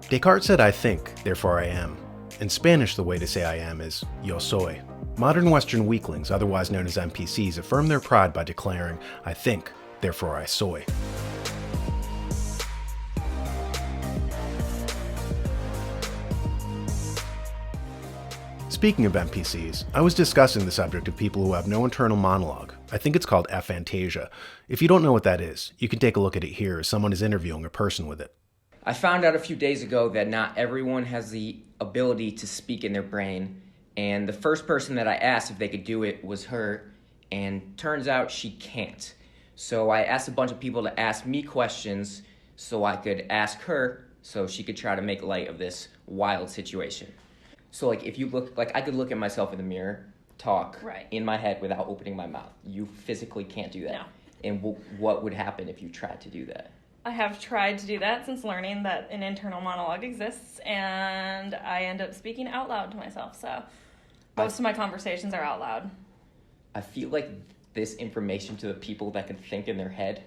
Descartes said, "I think, therefore I am." In Spanish, the way to say I am is yo soy. Modern Western weaklings, otherwise known as NPCs, affirm their pride by declaring, "I think, therefore I soy." Speaking of NPCs, I was discussing the subject of people who have no internal monologue. I think it's called aphantasia. If you don't know what that is, you can take a look at it here as someone is interviewing a person with it. I found out a few days ago that not everyone has the ability to speak in their brain, and the first person that I asked if they could do it was her, and turns out she can't. So I asked a bunch of people to ask me questions so I could ask her so she could try to make light of this wild situation. So if you look, I could look at myself in the mirror, talk in my head without opening my mouth. You physically can't do that. No. And what would happen if you tried to do that? I have tried to do that since learning that an internal monologue exists, and I end up speaking out loud to myself. So most of my conversations are out loud. I feel like this information to the people that can think in their head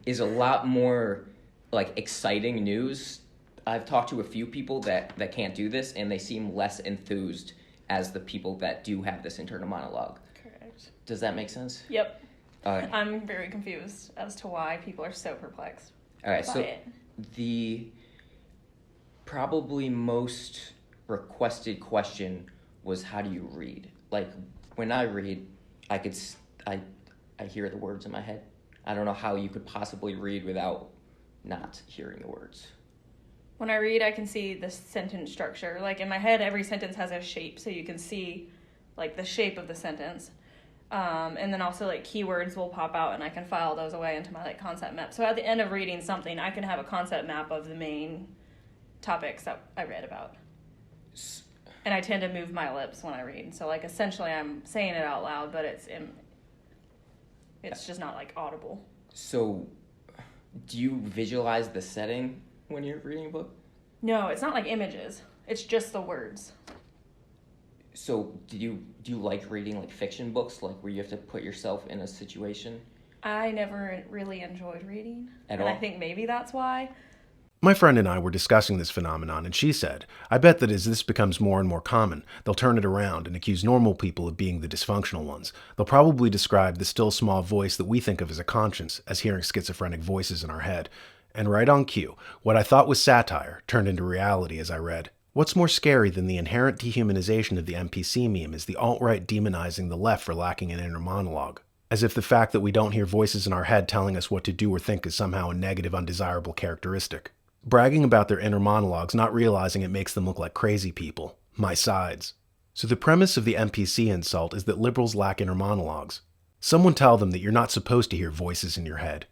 is a lot more exciting news. I've talked to a few people that can't do this, and they seem less enthused as the people that do have this internal monologue. Correct. Does that make sense? Yep. Okay. I'm very confused as to why people are so perplexed. All right, by so it. the probably most requested question was, how do you read? When I read, I hear the words in my head. I don't know how you could possibly read without not hearing the words. When I read, I can see the sentence structure. In my head, every sentence has a shape, so you can see the shape of the sentence. And then also keywords will pop out, and I can file those away into my concept map. So at the end of reading something, I can have a concept map of the main topics that I read about. And I tend to move my lips when I read. So essentially I'm saying it out loud, but it's just not audible. So do you visualize the setting when you're reading a book? No, it's not images. It's just the words. So do you like reading fiction books, where you have to put yourself in a situation? I never really enjoyed reading. At all? all? I think maybe that's why. My friend and I were discussing this phenomenon, and she said, "I bet that as this becomes more and more common, they'll turn it around and accuse normal people of being the dysfunctional ones. They'll probably describe the still small voice that we think of as a conscience as hearing schizophrenic voices in our head." And right on cue, what I thought was satire turned into reality as I read. What's more scary than the inherent dehumanization of the NPC meme is the alt-right demonizing the left for lacking an inner monologue. As if the fact that we don't hear voices in our head telling us what to do or think is somehow a negative, undesirable characteristic. Bragging about their inner monologues, not realizing it makes them look like crazy people. My sides. So the premise of the NPC insult is that liberals lack inner monologues. Someone tell them that you're not supposed to hear voices in your head.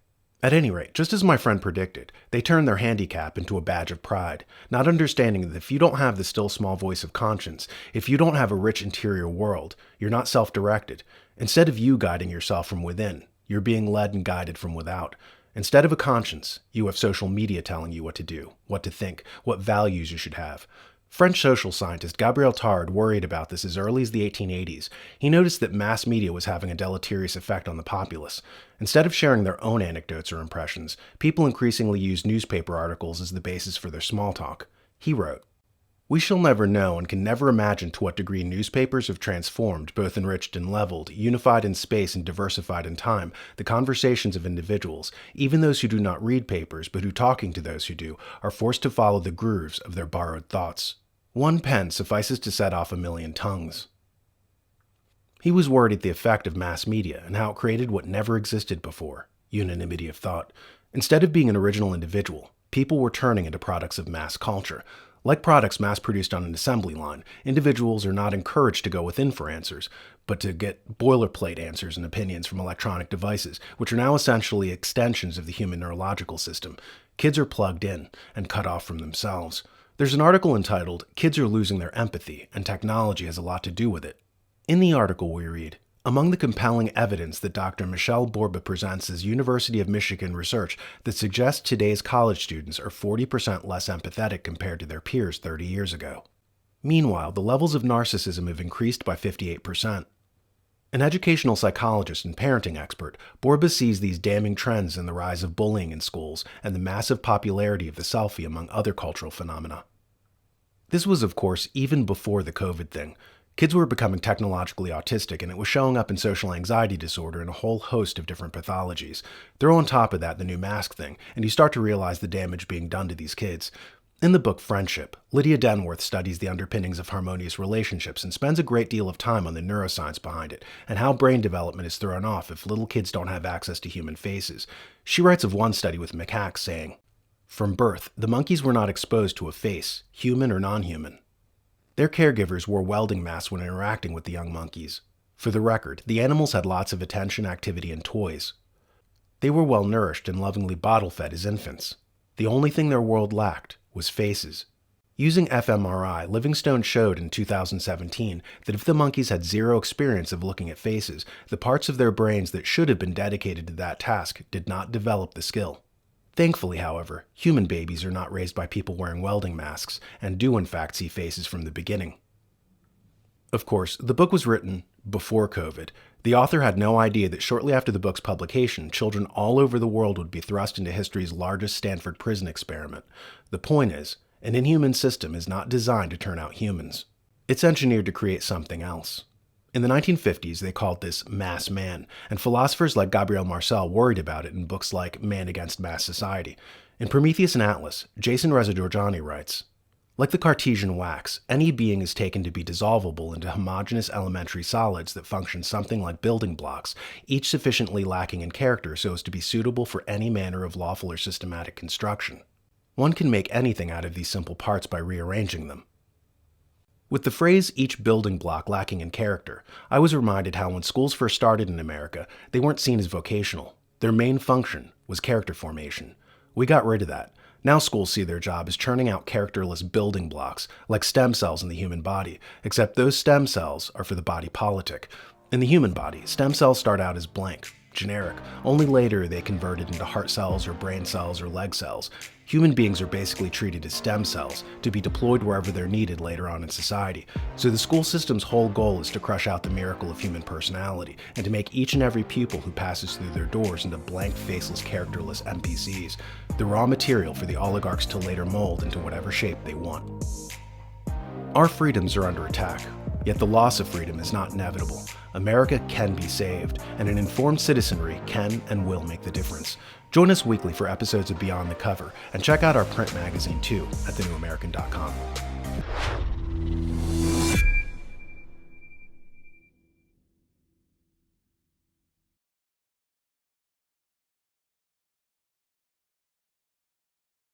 At any rate, just as my friend predicted, they turn their handicap into a badge of pride, not understanding that if you don't have the still small voice of conscience, if you don't have a rich interior world, you're not self-directed. Instead of you guiding yourself from within, you're being led and guided from without. Instead of a conscience, you have social media telling you what to do, what to think, what values you should have. French social scientist Gabriel Tarde worried about this as early as the 1880s. He noticed that mass media was having a deleterious effect on the populace. Instead of sharing their own anecdotes or impressions, people increasingly used newspaper articles as the basis for their small talk. He wrote, "We shall never know and can never imagine to what degree newspapers have transformed, both enriched and leveled, unified in space and diversified in time, the conversations of individuals, even those who do not read papers, but who, talking to those who do, are forced to follow the grooves of their borrowed thoughts. One pen suffices to set off 1,000,000 tongues." He was worried at the effect of mass media and how it created what never existed before, unanimity of thought. Instead of being an original individual, people were turning into products of mass culture. Like products mass-produced on an assembly line, individuals are not encouraged to go within for answers, but to get boilerplate answers and opinions from electronic devices, which are now essentially extensions of the human neurological system. Kids are plugged in and cut off from themselves. There's an article entitled, "Kids Are Losing Their Empathy, and Technology Has a Lot to Do with It." In the article we read, "Among the compelling evidence that Dr. Michelle Borba presents is University of Michigan research that suggests today's college students are 40% less empathetic compared to their peers 30 years ago. Meanwhile, the levels of narcissism have increased by 58%. An educational psychologist and parenting expert, Borba sees these damning trends in the rise of bullying in schools and the massive popularity of the selfie among other cultural phenomena. This was, of course, even before the COVID thing. Kids were becoming technologically autistic, and it was showing up in social anxiety disorder and a whole host of different pathologies. Throw on top of that the new mask thing, and you start to realize the damage being done to these kids. In the book Friendship, Lydia Denworth studies the underpinnings of harmonious relationships and spends a great deal of time on the neuroscience behind it and how brain development is thrown off if little kids don't have access to human faces. She writes of one study with macaques saying, "From birth, the monkeys were not exposed to a face, human or non-human. Their caregivers wore welding masks when interacting with the young monkeys. For the record, the animals had lots of attention, activity, and toys. They were well nourished and lovingly bottle-fed as infants. The only thing their world lacked was faces." Using fMRI, Livingstone showed in 2017 that if the monkeys had zero experience of looking at faces, the parts of their brains that should have been dedicated to that task did not develop the skill. Thankfully, however, human babies are not raised by people wearing welding masks and do in fact see faces from the beginning. Of course, the book was written before COVID. The author had no idea that shortly after the book's publication, children all over the world would be thrust into history's largest Stanford prison experiment. The point is, an inhuman system is not designed to turn out humans. It's engineered to create something else. In the 1950s, they called this mass man, and philosophers like Gabriel Marcel worried about it in books like Man Against Mass Society. In Prometheus and Atlas, Jason Rezajorjani writes, "Like the Cartesian wax, any being is taken to be dissolvable into homogeneous elementary solids that function something like building blocks, each sufficiently lacking in character so as to be suitable for any manner of lawful or systematic construction. One can make anything out of these simple parts by rearranging them." With the phrase "each building block lacking in character," I was reminded how when schools first started in America, they weren't seen as vocational. Their main function was character formation. We got rid of that. Now schools see their job as churning out characterless building blocks, like stem cells in the human body, except those stem cells are for the body politic. In the human body, stem cells start out as blank, generic. Only later are they converted into heart cells or brain cells or leg cells. Human beings are basically treated as stem cells to be deployed wherever they're needed later on in society. So the school system's whole goal is to crush out the miracle of human personality and to make each and every pupil who passes through their doors into blank, faceless, characterless NPCs, the raw material for the oligarchs to later mold into whatever shape they want. Our freedoms are under attack, yet the loss of freedom is not inevitable. America can be saved, and an informed citizenry can and will make the difference. Join us weekly for episodes of Beyond the Cover, and check out our print magazine too at thenewamerican.com.